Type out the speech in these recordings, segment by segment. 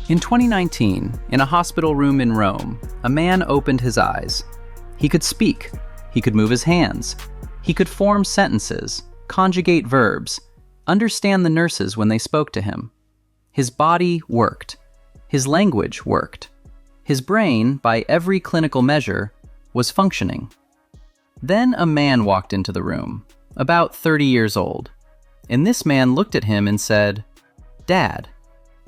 In 2019, in a hospital room in Rome, a man opened his eyes. He could speak. He could move his hands. He could form sentences, conjugate verbs, understand the nurses when they spoke to him. His body worked. His language worked. His brain, by every clinical measure, was functioning. Then a man walked into the room, about 30 years old. And this man looked at him and said, "Dad."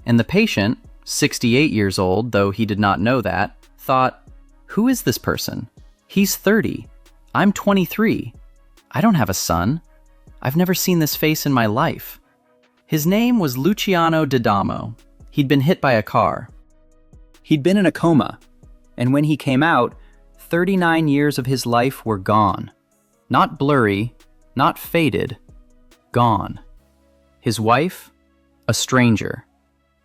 And the patient, 68 years old, though he did not know that, thought, "Who is this person? He's 30. I'm 23. I don't have a son. I've never seen this face in my life." His name was Luciano D'Adamo. He'd been hit by a car. He'd been in a coma, and when he came out, 39 years of his life were gone. Not blurry, not faded, gone. His wife, a stranger.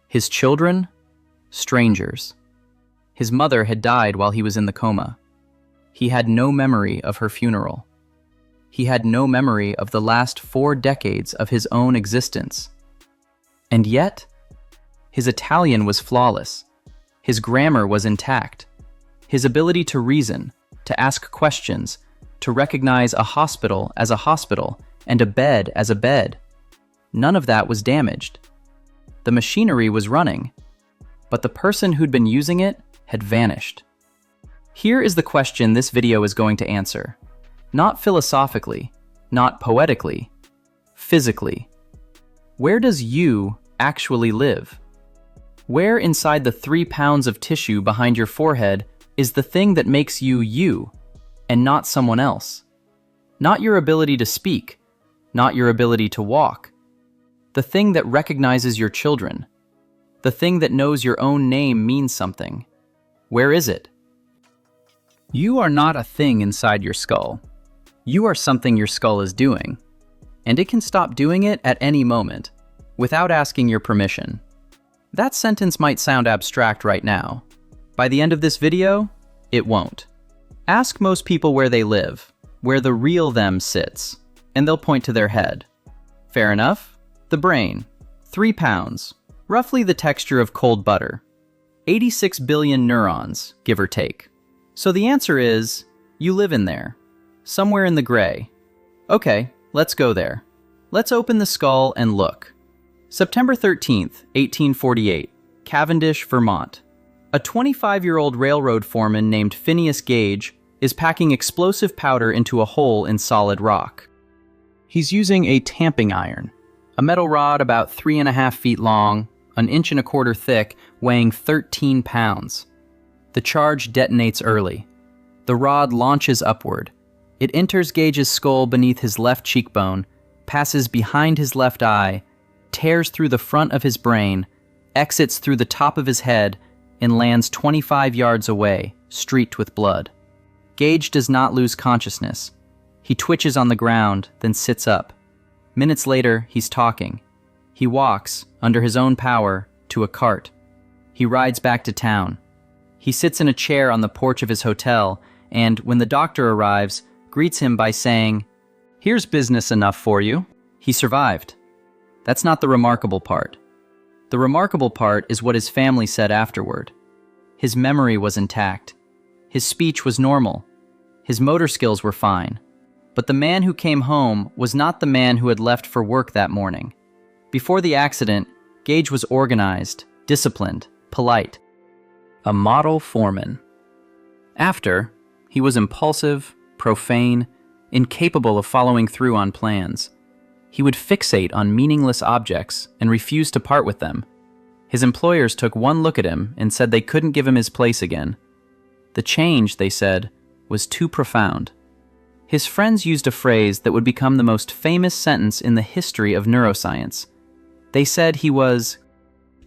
His children, strangers. His mother had died while he was in the coma. He had no memory of her funeral. He had no memory of the last 4 decades of his own existence. And yet, his Italian was flawless. His grammar was intact. His ability to reason, to ask questions, to recognize a hospital as a hospital and a bed as a bed. None of that was damaged. The machinery was running, but the person who'd been using it had vanished. Here is the question this video is going to answer. Not philosophically, not poetically, physically. Where does you actually live? Where inside the 3 pounds of tissue behind your forehead is the thing that makes you you, and not someone else? Not your ability to speak, not your ability to walk. The thing that recognizes your children. The thing that knows your own name means something. Where is it? You are not a thing inside your skull. You are something your skull is doing, and it can stop doing it at any moment, without asking your permission. That sentence might sound abstract right now. By the end of this video, it won't. Ask most people where they live, where the real them sits, and they'll point to their head. Fair enough? The brain, 3 pounds, roughly the texture of cold butter. 86 billion neurons, give or take. So the answer is, you live in there. Somewhere in the gray. Okay, let's go there. Let's open the skull and look. September 13th, 1848, Cavendish, Vermont. A 25-year-old railroad foreman named Phineas Gage is packing explosive powder into a hole in solid rock. He's using a tamping iron, a metal rod about 3.5 feet long, 1.25 inches thick, weighing 13 pounds. The charge detonates early. The rod launches upward. It enters Gage's skull beneath his left cheekbone, passes behind his left eye, tears through the front of his brain, exits through the top of his head, and lands 25 yards away, streaked with blood. Gage does not lose consciousness. He twitches on the ground, then sits up. Minutes later, he's talking. He walks, under his own power, to a cart. He rides back to town. He sits in a chair on the porch of his hotel, and when the doctor arrives, greets him by saying, "Here's business enough for you." He survived. That's not the remarkable part. The remarkable part is what his family said afterward. His memory was intact. His speech was normal. His motor skills were fine. But the man who came home was not the man who had left for work that morning. Before the accident, Gage was organized, disciplined, polite. A model foreman. After, he was impulsive, profane, incapable of following through on plans. He would fixate on meaningless objects and refuse to part with them. His employers took one look at him and said they couldn't give him his place again. The change, they said, was too profound. His friends used a phrase that would become the most famous sentence in the history of neuroscience. They said he was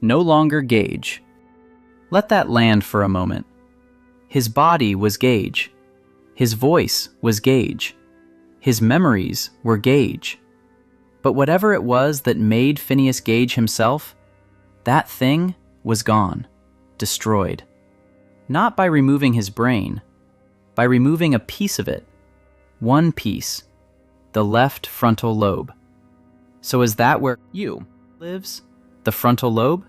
no longer Gage. Let that land for a moment. His body was Gage. His voice was Gage. His memories were Gage. But whatever it was that made Phineas Gage himself, that thing was gone, destroyed. Not by removing his brain, by removing a piece of it. One piece, the left frontal lobe. So is that where you lives? The frontal lobe?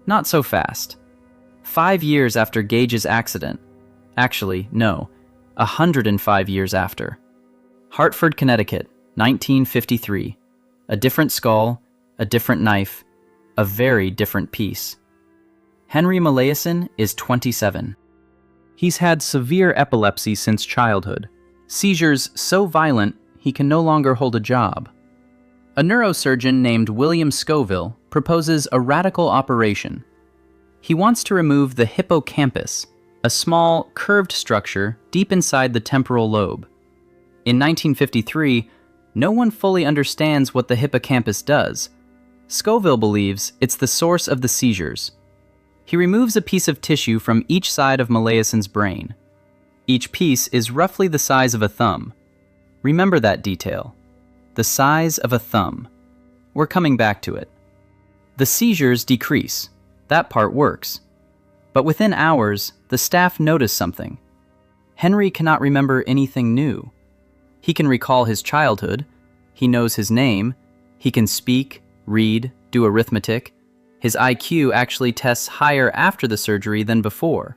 Not so fast. 5 years after Gage's accident. Actually, no, 105 years after. Hartford, Connecticut, 1953. A different skull, a different knife, a very different piece. Henry Molaison is 27. He's had severe epilepsy since childhood. Seizures so violent he can no longer hold a job. A neurosurgeon named William Scoville proposes a radical operation. He wants to remove the hippocampus, a small, curved structure deep inside the temporal lobe. In 1953, no one fully understands what the hippocampus does. Scoville believes it's the source of the seizures. He removes a piece of tissue from each side of Molaison's brain. Each piece is roughly the size of a thumb. Remember that detail. The size of a thumb. We're coming back to it. The seizures decrease. That part works. But within hours, the staff notice something. Henry cannot remember anything new. He can recall his childhood. He knows his name. He can speak, read, do arithmetic. His IQ actually tests higher after the surgery than before.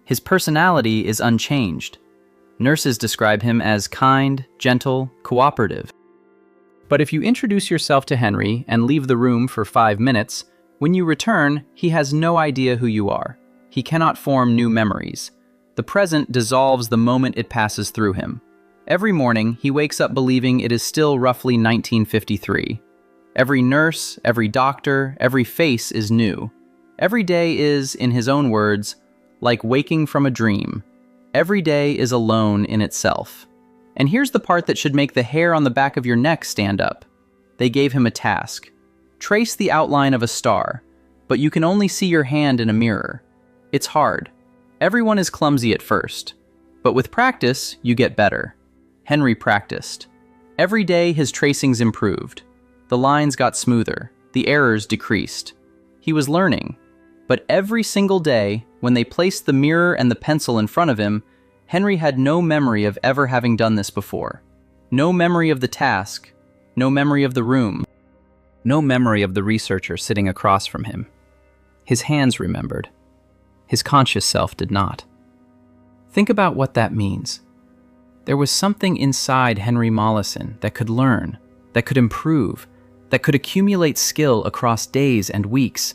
His personality is unchanged. Nurses describe him as kind, gentle, cooperative. But if you introduce yourself to Henry and leave the room for 5 minutes, when you return, he has no idea who you are. He cannot form new memories. The present dissolves the moment it passes through him. Every morning, he wakes up believing it is still roughly 1953. Every nurse, every doctor, every face is new. Every day is, in his own words, like waking from a dream. Every day is alone in itself. And here's the part that should make the hair on the back of your neck stand up. They gave him a task. Trace the outline of a star, but you can only see your hand in a mirror. It's hard. Everyone is clumsy at first. But with practice, you get better. Henry practiced. Every day his tracings improved. The lines got smoother. The errors decreased. He was learning. But every single day, when they placed the mirror and the pencil in front of him, Henry had no memory of ever having done this before. No memory of the task. No memory of the room. No memory of the researcher sitting across from him. His hands remembered. His conscious self did not. Think about what that means. There was something inside Henry Molaison that could learn, that could improve, that could accumulate skill across days and weeks,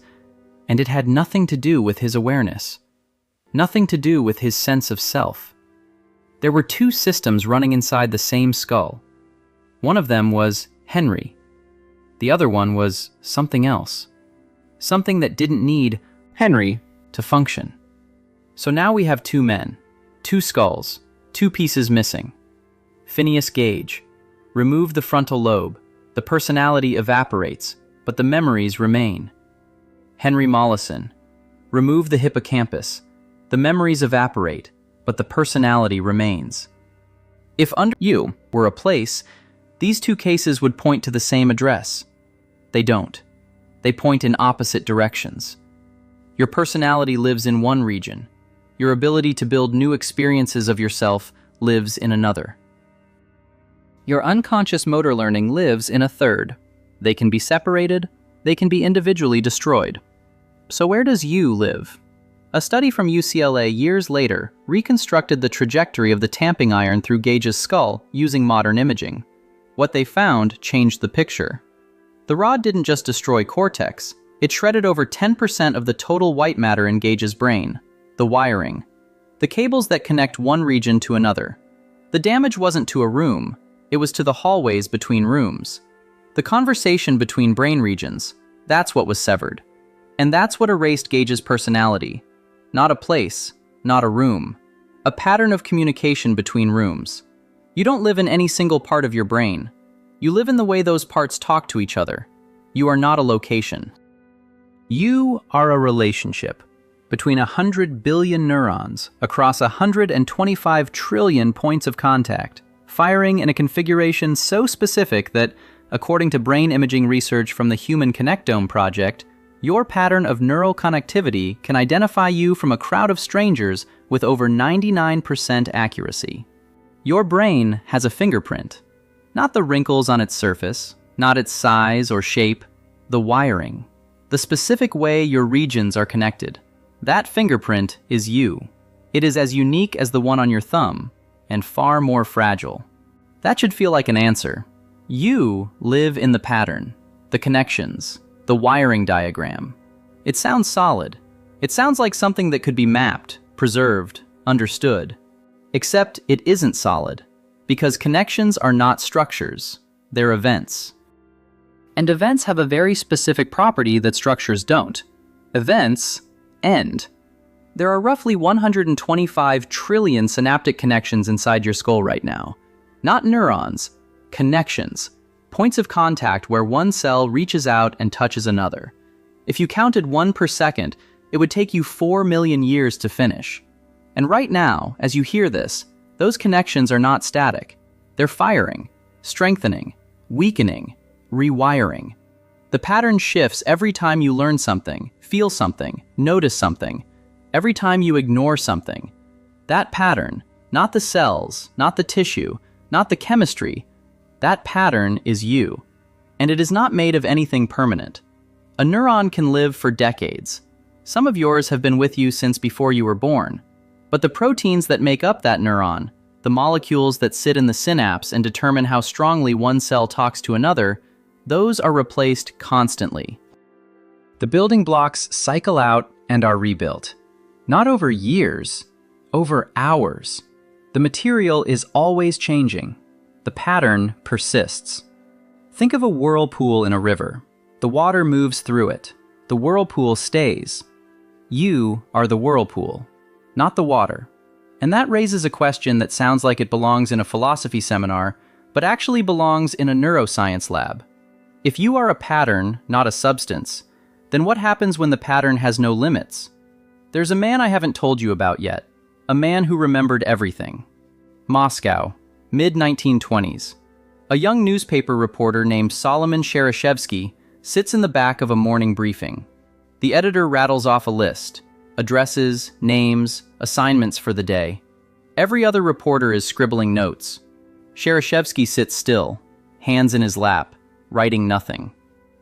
and it had nothing to do with his awareness, nothing to do with his sense of self. There were 2 systems running inside the same skull. One of them was Henry. The other one was something else. Something that didn't need Henry to function. So now we have 2 men, 2 skulls, 2 pieces missing. Phineas Gage. Remove the frontal lobe. The personality evaporates, but the memories remain. Henry Molaison. Remove the hippocampus. The memories evaporate, but the personality remains. If under you were a place, these 2 cases would point to the same address. They don't. They point in opposite directions. Your personality lives in one region. Your ability to build new experiences of yourself lives in another. Your unconscious motor learning lives in a third. They can be separated, they can be individually destroyed. So where does you live? A study from UCLA years later reconstructed the trajectory of the tamping iron through Gage's skull using modern imaging. What they found changed the picture. The rod didn't just destroy cortex, it shredded over 10% of the total white matter in Gage's brain, the wiring, the cables that connect one region to another. The damage wasn't to a room, it was to the hallways between rooms. The conversation between brain regions, that's what was severed. And that's what erased Gage's personality. Not a place, not a room. A pattern of communication between rooms. You don't live in any single part of your brain. You live in the way those parts talk to each other. You are not a location. You are a relationship between 100 billion neurons across 125 trillion points of contact, firing in a configuration so specific that, according to brain imaging research from the Human Connectome Project, your pattern of neural connectivity can identify you from a crowd of strangers with over 99% accuracy. Your brain has a fingerprint. Not the wrinkles on its surface, not its size or shape, the wiring. the specific way your regions are connected. That fingerprint is you. It is as unique as the one on your thumb, and far more fragile. That should feel like an answer. You live in the pattern, the connections, the wiring diagram. It sounds solid. It sounds like something that could be mapped, preserved, understood. Except it isn't solid, because connections are not structures, they're events. And events have a very specific property that structures don't. Events end. There are roughly 125 trillion synaptic connections inside your skull right now. Not neurons, connections, points of contact where one cell reaches out and touches another. If you counted one per second, it would take you 4 million years to finish. And right now, as you hear this, those connections are not static. They're firing, strengthening, weakening, rewiring. The pattern shifts every time you learn something, feel something, notice something, every time you ignore something. That pattern, not the cells, not the tissue, not the chemistry, that pattern is you. And it is not made of anything permanent. A neuron can live for decades. Some of yours have been with you since before you were born. But the proteins that make up that neuron, the molecules that sit in the synapse and determine how strongly one cell talks to another, those are replaced constantly. The building blocks cycle out and are rebuilt. Not over years, over hours. The material is always changing. The pattern persists. Think of a whirlpool in a river. The water moves through it. The whirlpool stays. You are the whirlpool, not the water. And that raises a question that sounds like it belongs in a philosophy seminar, but actually belongs in a neuroscience lab. If you are a pattern, not a substance, then what happens when the pattern has no limits? There's a man I haven't told you about yet, a man who remembered everything. Moscow, mid-1920s. A young newspaper reporter named Solomon Shereshevsky sits in the back of a morning briefing. The editor rattles off a list, addresses, names, assignments for the day. Every other reporter is scribbling notes. Shereshevsky sits still, hands in his lap, writing nothing.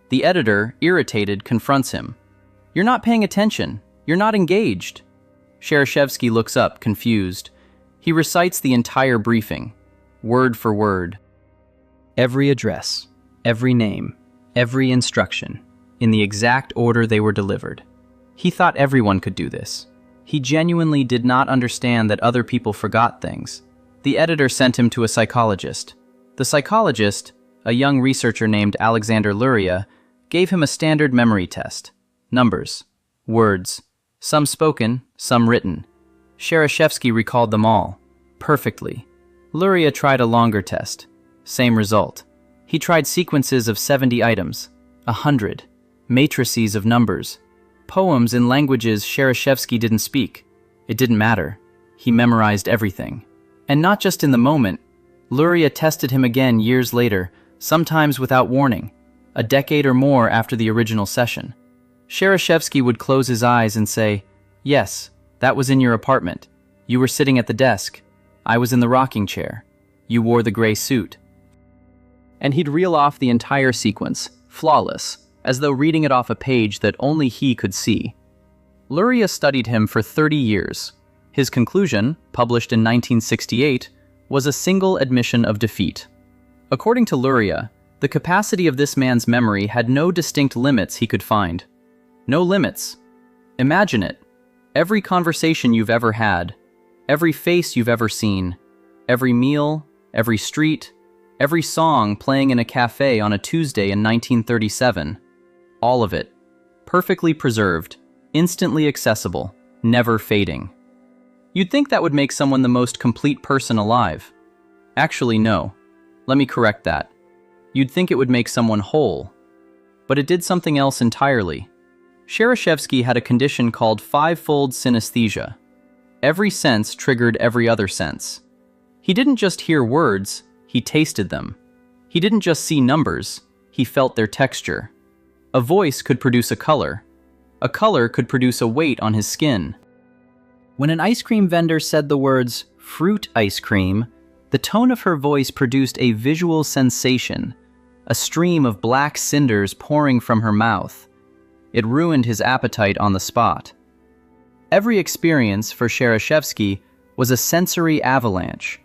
The editor, irritated, confronts him. "You're not paying attention. You're not engaged." Shereshevsky looks up, confused. He recites the entire briefing, word for word. Every address, every name, every instruction, in the exact order they were delivered. He thought everyone could do this. He genuinely did not understand that other people forgot things. The editor sent him to a psychologist. The psychologist, a young researcher named Alexander Luria, gave him a standard memory test. Numbers, words, some spoken, some written. Shereshevsky recalled them all, perfectly. Luria tried a longer test. Same result. He tried sequences of 70 items, 100, matrices of numbers, poems in languages Shereshevsky didn't speak. It didn't matter. He memorized everything. And not just in the moment. Luria tested him again years later, sometimes without warning, a decade or more after the original session. Shereshevsky would close his eyes and say, "Yes, that was in your apartment. You were sitting at the desk. I was in the rocking chair. You wore the gray suit." And he'd reel off the entire sequence, flawless, as though reading it off a page that only he could see. Luria studied him for 30 years. His conclusion, published in 1968, was a single admission of defeat. According to Luria, the capacity of this man's memory had no distinct limits he could find. No limits. Imagine it. Every conversation you've ever had, every face you've ever seen, every meal, every street, every song playing in a cafe on a Tuesday in 1937. All of it. Perfectly preserved, instantly accessible, never fading. You'd think that would make someone the most complete person alive. Actually, no. Let me correct that. You'd think it would make someone whole. But it did something else entirely. Shereshevsky had a condition called five-fold synesthesia. Every sense triggered every other sense. He didn't just hear words, he tasted them. He didn't just see numbers, he felt their texture. A voice could produce a color. A color could produce a weight on his skin. When an ice cream vendor said the words, "fruit ice cream," the tone of her voice produced a visual sensation, a stream of black cinders pouring from her mouth. It ruined his appetite on the spot. Every experience for Shereshevsky was a sensory avalanche.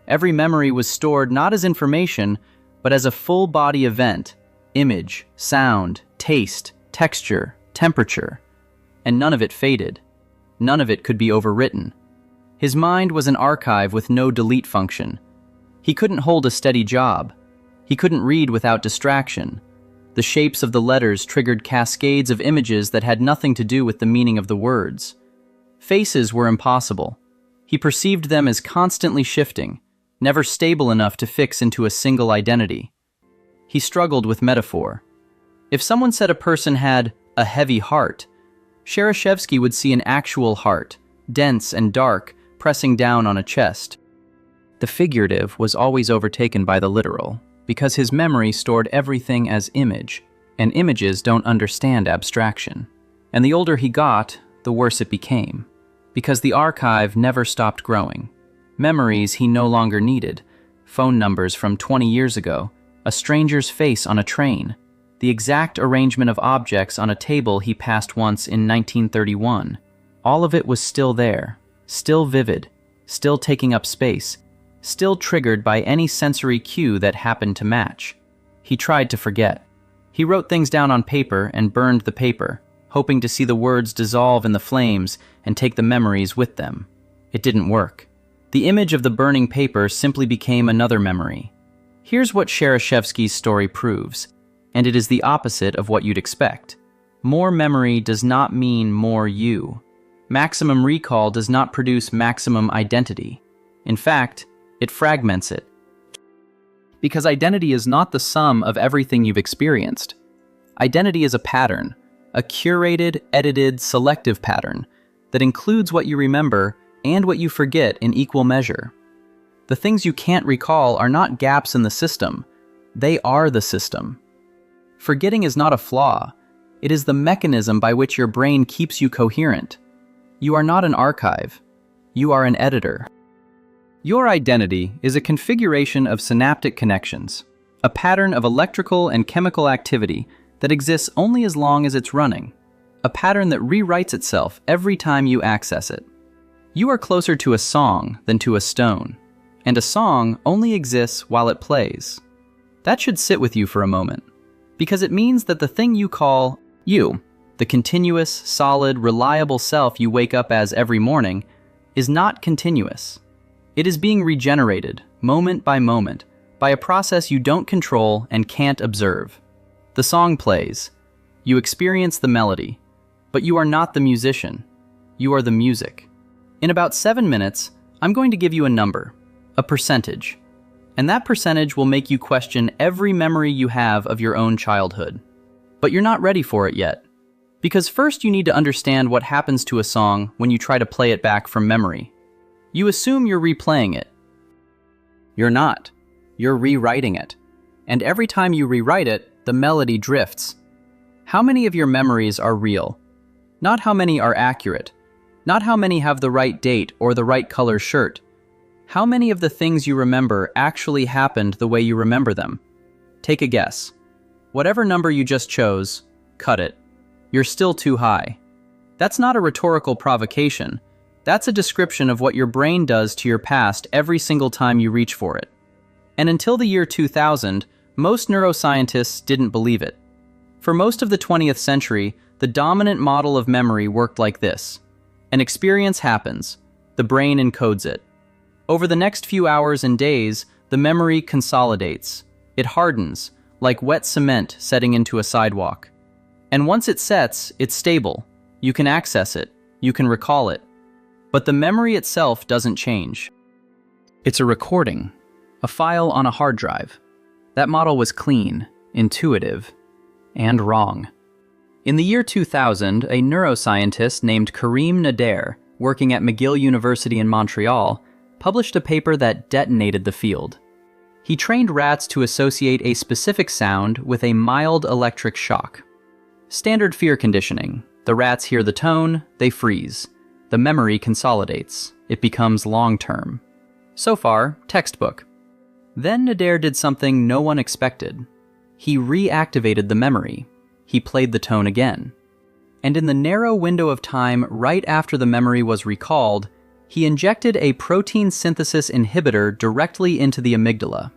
Every memory was stored not as information, but as a full-body event: image, sound, taste, texture, temperature. And none of it faded. None of it could be overwritten. His mind was an archive with no delete function. He couldn't hold a steady job. He couldn't read without distraction. The shapes of the letters triggered cascades of images that had nothing to do with the meaning of the words. Faces were impossible. He perceived them as constantly shifting, never stable enough to fix into a single identity. He struggled with metaphor. If someone said a person had a heavy heart, Shereshevsky would see an actual heart, dense and dark, pressing down on a chest. The figurative was always overtaken by the literal, because his memory stored everything as image, and images don't understand abstraction. And the older he got, the worse it became, because the archive never stopped growing. Memories he no longer needed, phone numbers from 20 years ago, a stranger's face on a train, the exact arrangement of objects on a table he passed once in 1931. All of it was still there, still vivid, still taking up space, still triggered by any sensory cue that happened to match. He tried to forget. He wrote things down on paper and burned the paper, hoping to see the words dissolve in the flames and take the memories with them. It didn't work. The image of the burning paper simply became another memory. Here's what Shereshevsky's story proves, and it is the opposite of what you'd expect. More memory does not mean more you. Maximum recall does not produce maximum identity. In fact, it fragments it. Because identity is not the sum of everything you've experienced. Identity is a pattern, a curated, edited, selective pattern that includes what you remember and what you forget in equal measure. The things you can't recall are not gaps in the system. They are the system. Forgetting is not a flaw. It is the mechanism by which your brain keeps you coherent. You are not an archive. You are an editor. Your identity is a configuration of synaptic connections, a pattern of electrical and chemical activity that exists only as long as it's running, a pattern that rewrites itself every time you access it. You are closer to a song than to a stone, and a song only exists while it plays. That should sit with you for a moment, because it means that the thing you call you, the continuous, solid, reliable self you wake up as every morning, is not continuous. It is being regenerated, moment by moment, by a process you don't control and can't observe. The song plays. You experience the melody, but you are not the musician. You are the music. In about 7 minutes, I'm going to give you a number, a percentage, and that percentage will make you question every memory you have of your own childhood. But you're not ready for it yet, because first you need to understand what happens to a song when you try to play it back from memory. You assume you're replaying it. You're not. You're rewriting it. And every time you rewrite it, the melody drifts. How many of your memories are real? Not how many are accurate. Not how many have the right date or the right color shirt. How many of the things you remember actually happened the way you remember them? Take a guess. Whatever number you just chose, cut it. You're still too high. That's not a rhetorical provocation. That's a description of what your brain does to your past every single time you reach for it. And until the year 2000, most neuroscientists didn't believe it. For most of the 20th century, the dominant model of memory worked like this. An experience happens. The brain encodes it. Over the next few hours and days, the memory consolidates. It hardens, like wet cement setting into a sidewalk. And once it sets, it's stable. You can access it. You can recall it. But the memory itself doesn't change. It's a recording, a file on a hard drive. That model was clean, intuitive, and wrong. In the year 2000, a neuroscientist named Karim Nader, working at McGill University in Montreal, published a paper that detonated the field. He trained rats to associate a specific sound with a mild electric shock. Standard fear conditioning. The rats hear the tone, they freeze. The memory consolidates. It becomes long-term. So far, textbook. Then Nader did something no one expected. He reactivated the memory. He played the tone again. And in the narrow window of time right after the memory was recalled, he injected a protein synthesis inhibitor directly into the amygdala.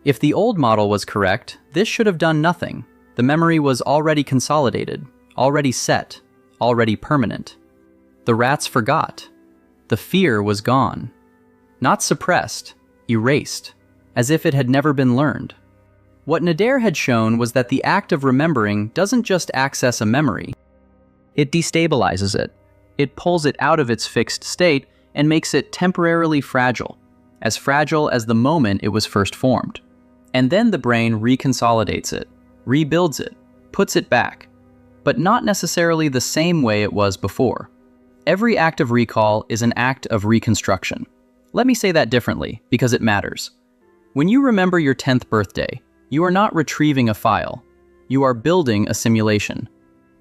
If the old model was correct, this should have done nothing. The memory was already consolidated, already set, already permanent. The rats forgot. The fear was gone. Not suppressed, erased, as if it had never been learned. What Nader had shown was that the act of remembering doesn't just access a memory. It destabilizes it. It pulls it out of its fixed state and makes it temporarily fragile as the moment it was first formed. And then the brain reconsolidates it, rebuilds it, puts it back, but not necessarily the same way it was before. Every act of recall is an act of reconstruction. Let me say that differently, because it matters. When you remember your 10th birthday, you are not retrieving a file. You are building a simulation.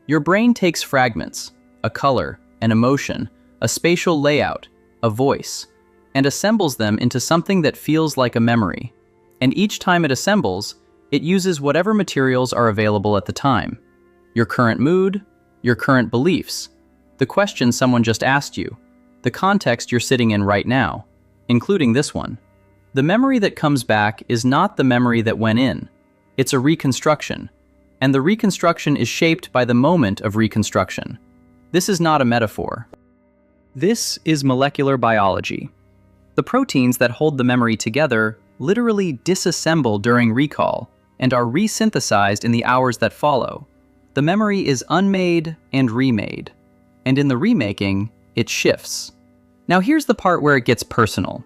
Your brain takes fragments, a color, an emotion, a spatial layout, a voice, and assembles them into something that feels like a memory. And each time it assembles, it uses whatever materials are available at the time. Your current mood, your current beliefs, the question someone just asked you, the context you're sitting in right now, including this one. The memory that comes back is not the memory that went in. It's a reconstruction, and the reconstruction is shaped by the moment of reconstruction. This is not a metaphor. This is molecular biology. The proteins that hold the memory together literally disassemble during recall and are resynthesized in the hours that follow. The memory is unmade and remade, and in the remaking, it shifts. Now here's the part where it gets personal.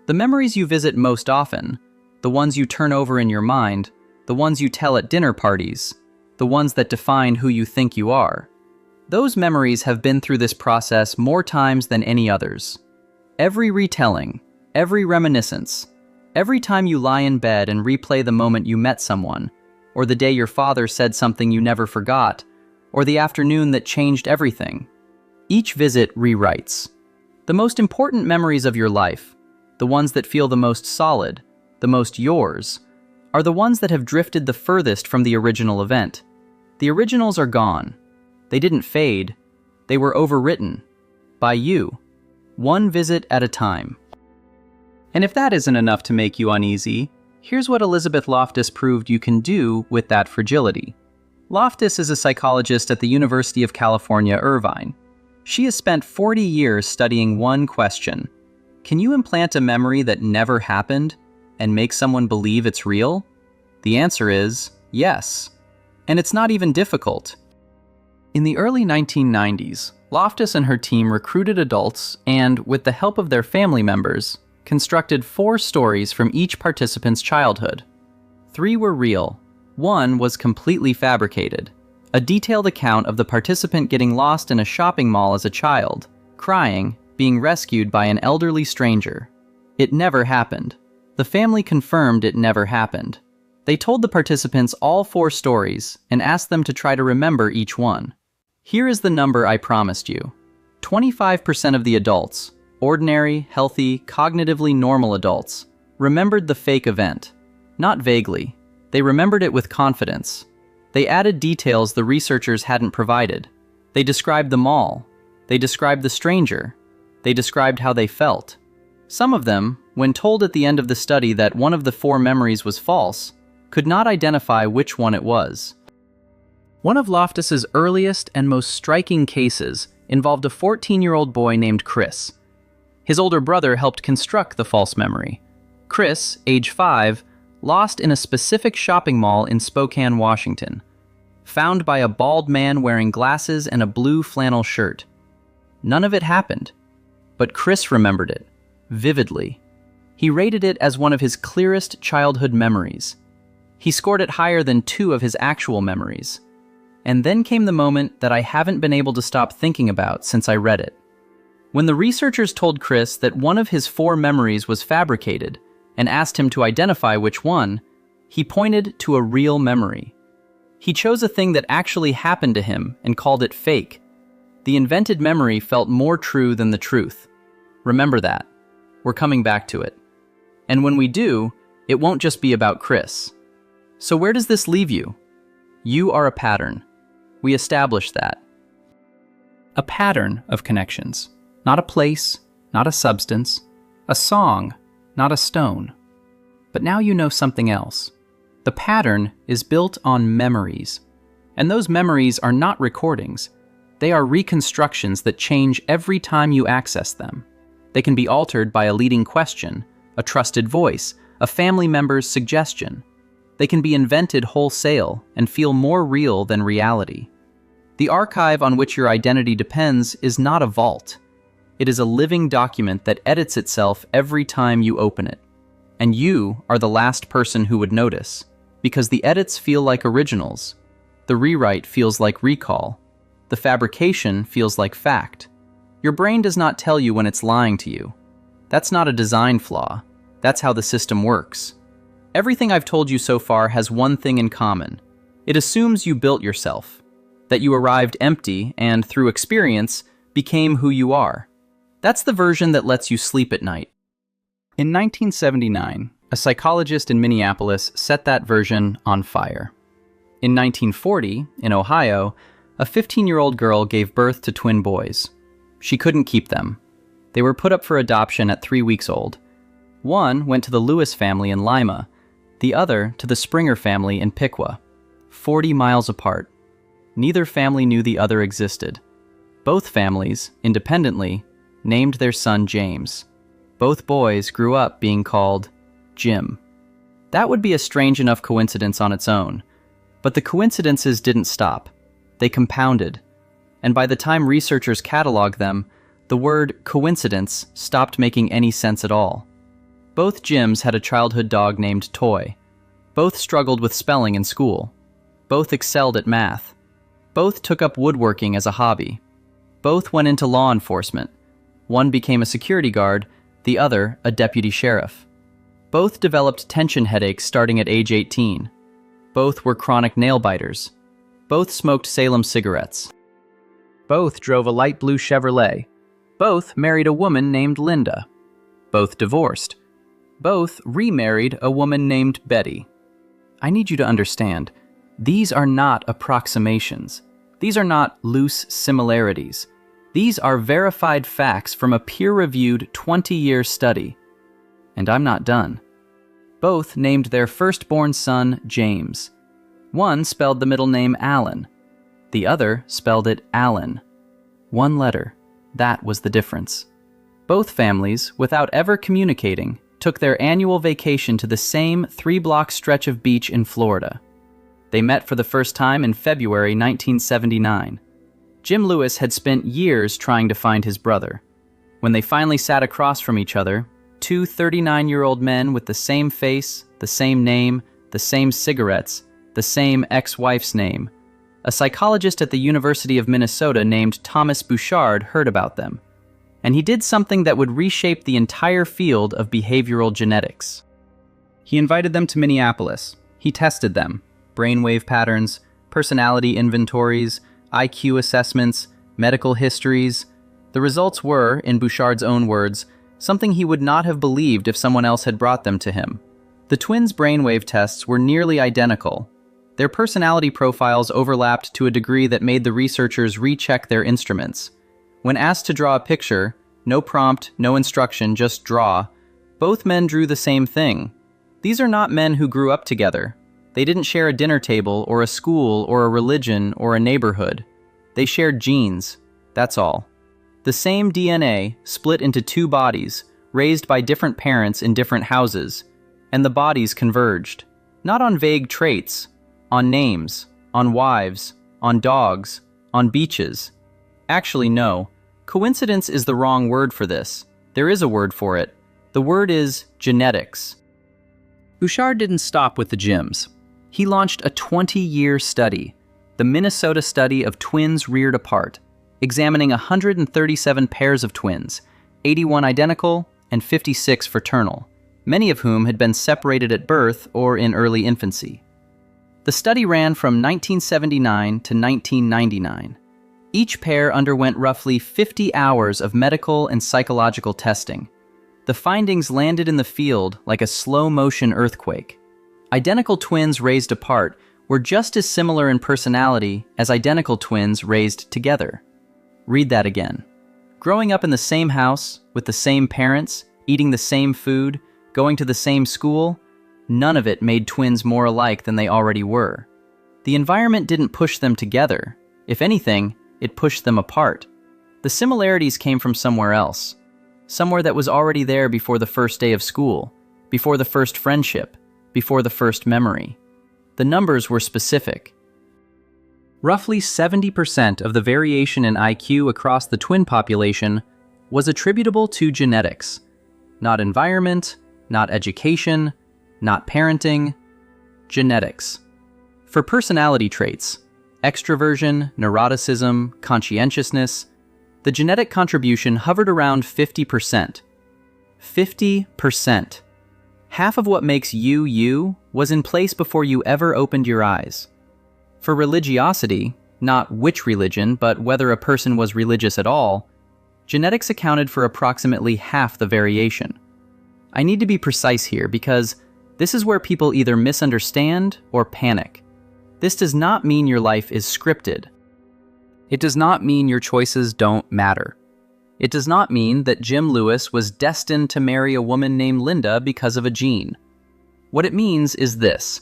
The memories you visit most often, the ones you turn over in your mind, the ones you tell at dinner parties, the ones that define who you think you are, those memories have been through this process more times than any others. Every retelling, every reminiscence, every time you lie in bed and replay the moment you met someone, or the day your father said something you never forgot, or the afternoon that changed everything. Each visit rewrites. The most important memories of your life, the ones that feel the most solid, the most yours, are the ones that have drifted the furthest from the original event. The originals are gone. They didn't fade. They were overwritten. By you. One visit at a time. And if that isn't enough to make you uneasy, here's what Elizabeth Loftus proved you can do with that fragility. Loftus is a psychologist at the University of California, Irvine. She has spent 40 years studying one question. Can you implant a memory that never happened and make someone believe it's real? The answer is yes. And it's not even difficult. In the early 1990s, Loftus and her team recruited adults and, with the help of their family members, constructed 4 stories from each participant's childhood. 3 were real. 1 was completely fabricated. A detailed account of the participant getting lost in a shopping mall as a child, crying, being rescued by an elderly stranger. It never happened. The family confirmed it never happened. They told the participants all 4 stories and asked them to try to remember each one. Here is the number I promised you. 25% of the adults, ordinary, healthy, cognitively normal adults, remembered the fake event. Not vaguely. They remembered it with confidence. They added details the researchers hadn't provided. They described the mall. They described the stranger. They described how they felt. Some of them, when told at the end of the study that one of the 4 memories was false, could not identify which one it was. One of Loftus's earliest and most striking cases involved a 14-year-old boy named Chris. His older brother helped construct the false memory. Chris, age 5, lost in a specific shopping mall in Spokane, Washington. Found by a bald man wearing glasses and a blue flannel shirt. None of it happened. But Chris remembered it, vividly. He rated it as one of his clearest childhood memories. He scored it higher than 2 of his actual memories. And then came the moment that I haven't been able to stop thinking about since I read it. When the researchers told Chris that one of his 4 memories was fabricated and asked him to identify which one, he pointed to a real memory. He chose a thing that actually happened to him and called it fake. The invented memory felt more true than the truth. Remember that. We're coming back to it. And when we do, it won't just be about Chris. So where does this leave you? You are a pattern. We established that. A pattern of connections. Not a place, not a substance. A song, not a stone. But now you know something else. The pattern is built on memories. And those memories are not recordings. They are reconstructions that change every time you access them. They can be altered by a leading question, a trusted voice, a family member's suggestion. They can be invented wholesale and feel more real than reality. The archive on which your identity depends is not a vault. It is a living document that edits itself every time you open it. And you are the last person who would notice, because the edits feel like originals. The rewrite feels like recall. The fabrication feels like fact. Your brain does not tell you when it's lying to you. That's not a design flaw. That's how the system works. Everything I've told you so far has one thing in common. It assumes you built yourself, that you arrived empty and, through experience, became who you are. That's the version that lets you sleep at night. In 1979, a psychologist in Minneapolis set that version on fire. In 1940, in Ohio, a 15-year-old girl gave birth to twin boys. She couldn't keep them. They were put up for adoption at 3 weeks old. One went to the Lewis family in Lima, the other to the Springer family in Piqua, 40 miles apart. Neither family knew the other existed. Both families, independently, named their son James. Both boys grew up being called Jim. That would be a strange enough coincidence on its own. But the coincidences didn't stop. They compounded. And by the time researchers cataloged them, the word coincidence stopped making any sense at all. Both Jims had a childhood dog named Toy. Both struggled with spelling in school. Both excelled at math. Both took up woodworking as a hobby. Both went into law enforcement. One became a security guard, the other a deputy sheriff. Both developed tension headaches starting at age 18. Both were chronic nail-biters. Both smoked Salem cigarettes. Both drove a light blue Chevrolet. Both married a woman named Linda. Both divorced. Both remarried a woman named Betty. I need you to understand, these are not approximations. These are not loose similarities. These are verified facts from a peer-reviewed 20-year study. And I'm not done. Both named their firstborn son James. One spelled the middle name Allen. The other spelled it Allen. One letter. That was the difference. Both families, without ever communicating, took their annual vacation to the same 3-block stretch of beach in Florida. They met for the first time in February 1979. Jim Lewis had spent years trying to find his brother. When they finally sat across from each other, two 39-year-old men with the same face, the same name, the same cigarettes, the same ex-wife's name, a psychologist at the University of Minnesota named Thomas Bouchard heard about them. And he did something that would reshape the entire field of behavioral genetics. He invited them to Minneapolis. He tested them. Brainwave patterns, personality inventories, IQ assessments, medical histories. The results were, in Bouchard's own words, something he would not have believed if someone else had brought them to him. The twins' brainwave tests were nearly identical. Their personality profiles overlapped to a degree that made the researchers recheck their instruments. When asked to draw a picture, no prompt, no instruction, just draw, both men drew the same thing. These are not men who grew up together. They didn't share a dinner table or a school or a religion or a neighborhood. They shared genes, that's all. The same DNA split into two bodies, raised by different parents in different houses, and the bodies converged. Not on vague traits, on names, on wives, on dogs, on beaches. Actually, no. Coincidence is the wrong word for this. There is a word for it. The word is genetics. Bouchard didn't stop with the Jims. He launched a 20-year study, the Minnesota Study of Twins Reared Apart, examining 137 pairs of twins, 81 identical and 56 fraternal, many of whom had been separated at birth or in early infancy. The study ran from 1979 to 1999. Each pair underwent roughly 50 hours of medical and psychological testing. The findings landed in the field like a slow-motion earthquake. Identical twins raised apart were just as similar in personality as identical twins raised together. Read that again. Growing up in the same house, with the same parents, eating the same food, going to the same school, none of it made twins more alike than they already were. The environment didn't push them together. If anything, it pushed them apart. The similarities came from somewhere else. Somewhere that was already there before the first day of school, before the first friendship, before the first memory. The numbers were specific. Roughly 70% of the variation in IQ across the twin population was attributable to genetics. Not environment, not education, not parenting, genetics. For personality traits, extroversion, neuroticism, conscientiousness, the genetic contribution hovered around 50%. 50%. Half of what makes you you was in place before you ever opened your eyes. For religiosity, not which religion, but whether a person was religious at all, genetics accounted for approximately half the variation. I need to be precise here because this is where people either misunderstand or panic. This does not mean your life is scripted. It does not mean your choices don't matter. It does not mean that Jim Lewis was destined to marry a woman named Linda because of a gene. What it means is this.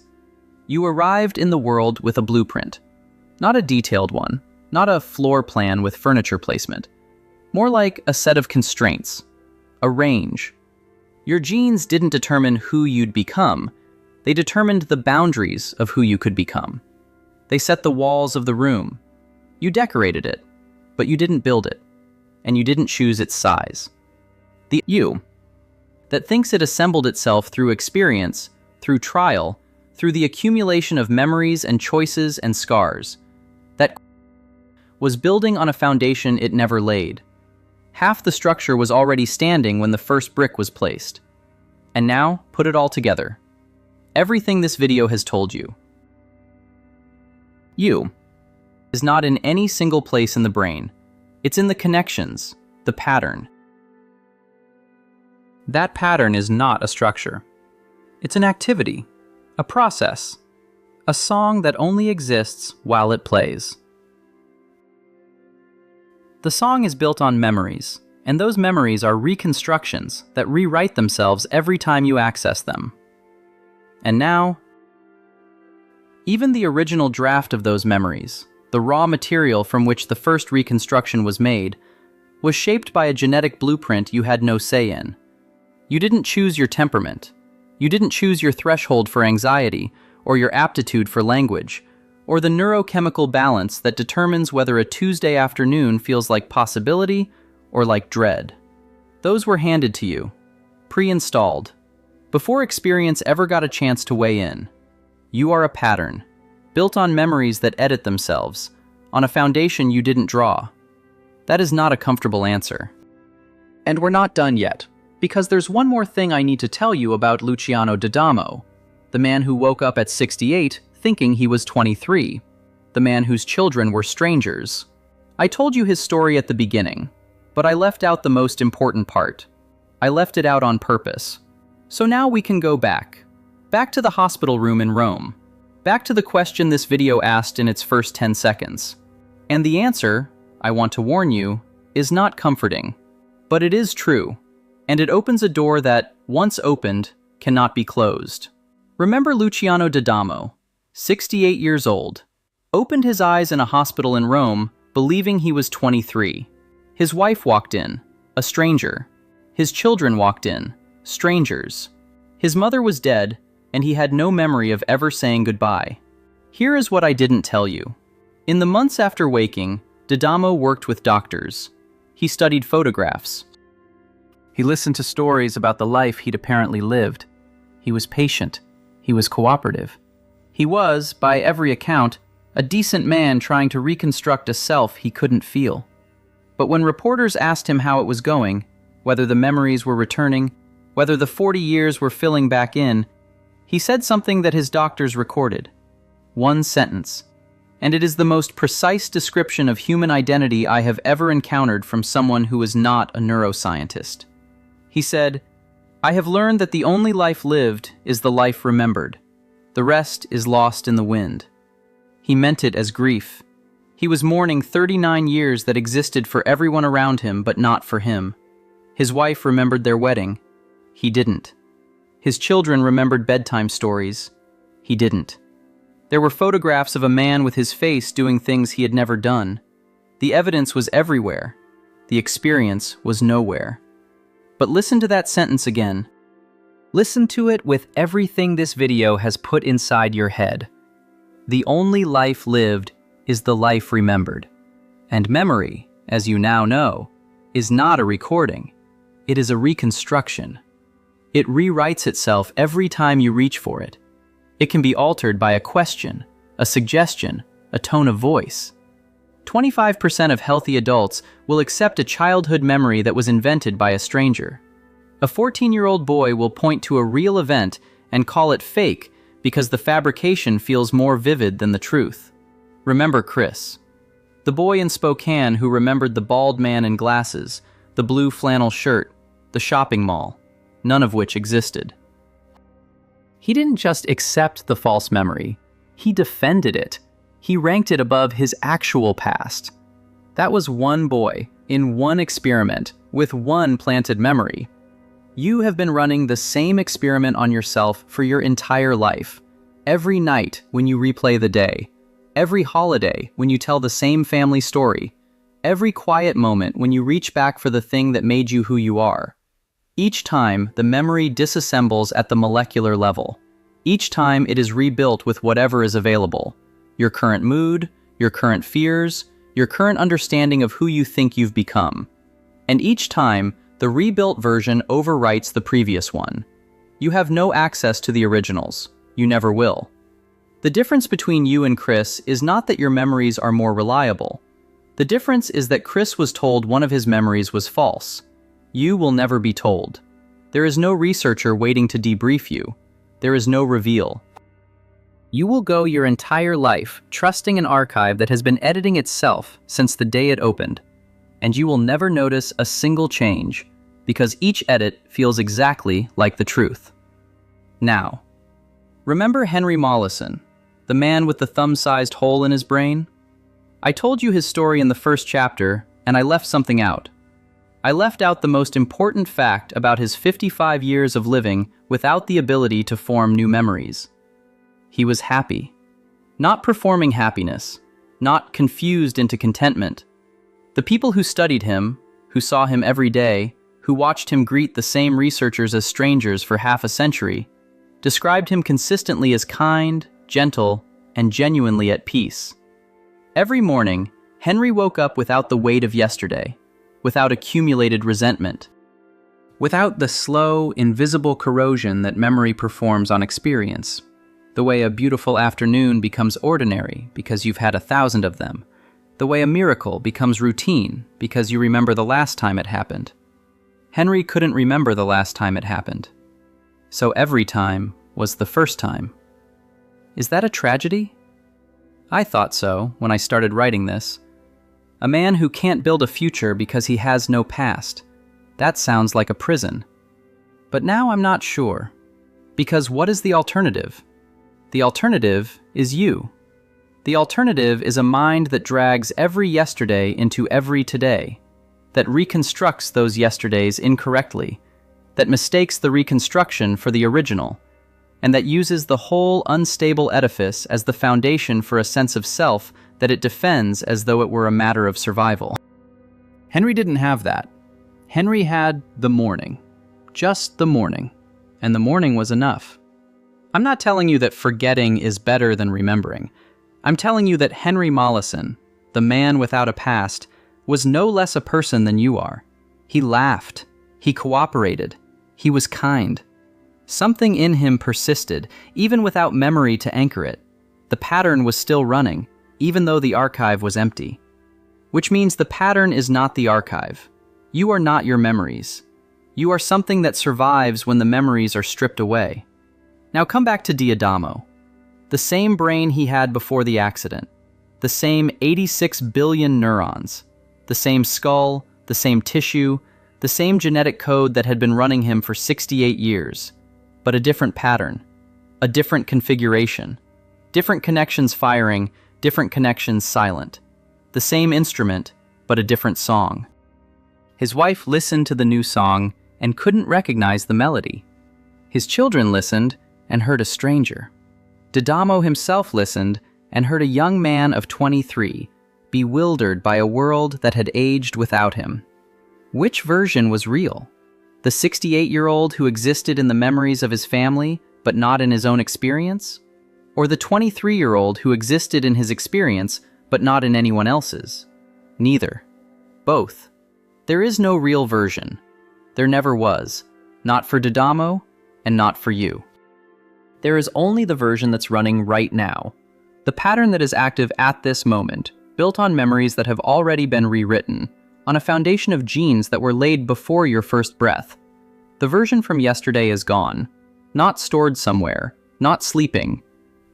You arrived in the world with a blueprint. Not a detailed one, not a floor plan with furniture placement. More like a set of constraints, a range. Your genes didn't determine who you'd become. They determined the boundaries of who you could become. They set the walls of the room. You decorated it, but you didn't build it, and you didn't choose its size. The you that thinks it assembled itself through experience, through trial, through the accumulation of memories and choices and scars, that was building on a foundation it never laid. Half the structure was already standing when the first brick was placed. And now, put it all together. Everything this video has told you. You is not in any single place in the brain. It's in the connections, the pattern. That pattern is not a structure. It's an activity, a process, a song that only exists while it plays. The song is built on memories, and those memories are reconstructions that rewrite themselves every time you access them. And now, even the original draft of those memories, the raw material from which the first reconstruction was made, was shaped by a genetic blueprint you had no say in. You didn't choose your temperament. You didn't choose your threshold for anxiety, or your aptitude for language, or the neurochemical balance that determines whether a Tuesday afternoon feels like possibility or like dread. Those were handed to you, pre-installed, before experience ever got a chance to weigh in. You are a pattern, built on memories that edit themselves, on a foundation you didn't draw. That is not a comfortable answer. And we're not done yet, because there's one more thing I need to tell you about Luciano D'Adamo, the man who woke up at 68 thinking he was 23, the man whose children were strangers. I told you his story at the beginning, but I left out the most important part. I left it out on purpose. So now we can go back to the hospital room in Rome, back to the question this video asked in its first 10 seconds. And the answer, I want to warn you, is not comforting, but it is true, and it opens a door that, once opened, cannot be closed. Remember Luciano D'Adamo, 68 years old, opened his eyes in a hospital in Rome, believing he was 23. His wife walked in, a stranger. His children walked in, strangers. His mother was dead, and he had no memory of ever saying goodbye. Here is what I didn't tell you. In the months after waking, D'Adamo worked with doctors. He studied photographs. He listened to stories about the life he'd apparently lived. He was patient. He was cooperative. He was, by every account, a decent man trying to reconstruct a self he couldn't feel. But when reporters asked him how it was going, whether the memories were returning, whether the 40 years were filling back in, he said something that his doctors recorded. One sentence. And it is the most precise description of human identity I have ever encountered from someone who is not a neuroscientist. He said, "I have learned that the only life lived is the life remembered. The rest is lost in the wind." He meant it as grief. He was mourning 39 years that existed for everyone around him but not for him. His wife remembered their wedding. He didn't. His children remembered bedtime stories. He didn't. There were photographs of a man with his face doing things he had never done. The evidence was everywhere. The experience was nowhere. But listen to that sentence again. Listen to it with everything this video has put inside your head. The only life lived is the life remembered. And memory, as you now know, is not a recording. It is a reconstruction. It rewrites itself every time you reach for it. It can be altered by a question, a suggestion, a tone of voice. 25% of healthy adults will accept a childhood memory that was invented by a stranger. A 14-year-old boy will point to a real event and call it fake because the fabrication feels more vivid than the truth. Remember Chris, the boy in Spokane who remembered the bald man in glasses, the blue flannel shirt, the shopping mall, none of which existed. He didn't just accept the false memory, he defended it. He ranked it above his actual past. That was one boy, in one experiment, with one planted memory. You have been running the same experiment on yourself for your entire life. Every night when you replay the day. Every holiday when you tell the same family story. Every quiet moment when you reach back for the thing that made you who you are. Each time, the memory disassembles at the molecular level. Each time it is rebuilt with whatever is available. Your current mood, your current fears, your current understanding of who you think you've become. And each time, the rebuilt version overwrites the previous one. You have no access to the originals. You never will. The difference between you and Chris is not that your memories are more reliable. The difference is that Chris was told one of his memories was false. You will never be told. There is no researcher waiting to debrief you. There is no reveal. You will go your entire life trusting an archive that has been editing itself since the day it opened. And you will never notice a single change, because each edit feels exactly like the truth. Now, remember Henry Mollison, the man with the thumb-sized hole in his brain? I told you his story in the first chapter, and I left something out. I left out the most important fact about his 55 years of living without the ability to form new memories. He was happy. Not performing happiness, not confused into contentment. The people who studied him, who saw him every day, who watched him greet the same researchers as strangers for half a century, described him consistently as kind, gentle, and genuinely at peace. Every morning, Henry woke up without the weight of yesterday, without accumulated resentment, without the slow, invisible corrosion that memory performs on experience, the way a beautiful afternoon becomes ordinary because you've had 1,000 of them, the way a miracle becomes routine because you remember the last time it happened. Henry couldn't remember the last time it happened. So every time was the first time. Is that a tragedy? I thought so when I started writing this. A man who can't build a future because he has no past. That sounds like a prison. But now I'm not sure. Because what is the alternative? The alternative is you. The alternative is a mind that drags every yesterday into every today, that reconstructs those yesterdays incorrectly, that mistakes the reconstruction for the original, and that uses the whole unstable edifice as the foundation for a sense of self that it defends as though it were a matter of survival. Henry didn't have that. Henry had the morning. Just the morning. And the morning was enough. I'm not telling you that forgetting is better than remembering. I'm telling you that Henry Mollison, the man without a past, was no less a person than you are. He laughed. He cooperated. He was kind. Something in him persisted, even without memory to anchor it. The pattern was still running, even though the archive was empty. Which means the pattern is not the archive. You are not your memories. You are something that survives when the memories are stripped away. Now come back to D'Adamo. The same brain he had before the accident. The same 86 billion neurons. The same skull, the same tissue, the same genetic code that had been running him for 68 years. But a different pattern. A different configuration. Different connections firing, different connections silent. the same instrument, but a different song. His wife listened to the new song and couldn't recognize the melody. His children listened and heard a stranger. Didamo himself listened and heard a young man of 23, bewildered by a world that had aged without him. Which version was real? The 68-year-old who existed in the memories of his family, but not in his own experience? Or the 23-year-old who existed in his experience, but not in anyone else's? Neither. Both. There is no real version. There never was. Not for Didamo, and not for you. There is only the version that's running right now. The pattern that is active at this moment, built on memories that have already been rewritten, on a foundation of genes that were laid before your first breath. The version from yesterday is gone. Not stored somewhere, not sleeping.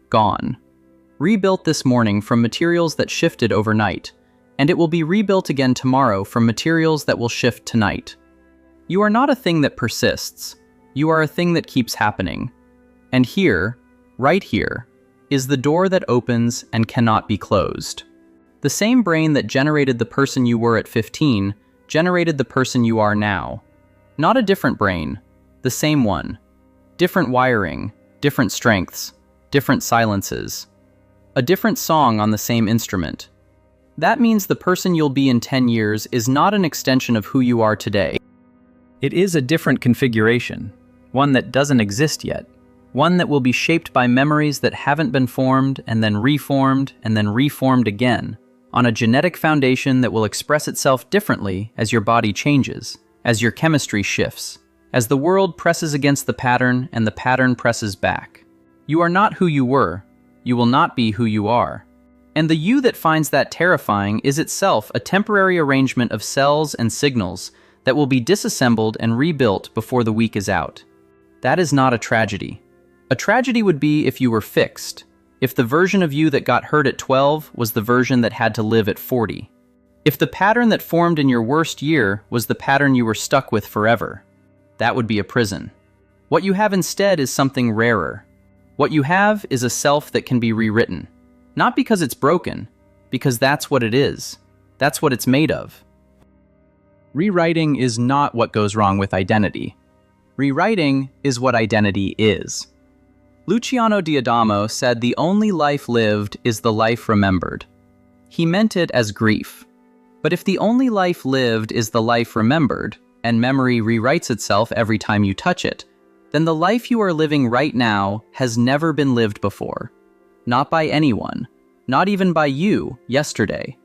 Gone. Rebuilt this morning from materials that shifted overnight, and it will be rebuilt again tomorrow from materials that will shift tonight. You are not a thing that persists. You are a thing that keeps happening. And here, right here, is the door that opens and cannot be closed. The same brain that generated the person you were at 15 generated the person you are now. Not a different brain, the same one. Different wiring, different strengths, different silences. A different song on the same instrument. That means the person you'll be in 10 years is not an extension of who you are today. It is a different configuration, one that doesn't exist yet. One that will be shaped by memories that haven't been formed and then reformed again, on a genetic foundation that will express itself differently as your body changes, as your chemistry shifts, as the world presses against the pattern and the pattern presses back. You are not who you were. You will not be who you are. And the you that finds that terrifying is itself a temporary arrangement of cells and signals that will be disassembled and rebuilt before the week is out. That is not a tragedy. A tragedy would be if you were fixed, if the version of you that got hurt at 12 was the version that had to live at 40. If the pattern that formed in your worst year was the pattern you were stuck with forever. That would be a prison. What you have instead is something rarer. What you have is a self that can be rewritten. Not because it's broken, because that's what it is. That's what it's made of. Rewriting is not what goes wrong with identity. Rewriting is what identity is. Luciano Diadamo said the only life lived is the life remembered. He meant it as grief. But if the only life lived is the life remembered, and memory rewrites itself every time you touch it, then the life you are living right now has never been lived before. Not by anyone, not even by you yesterday.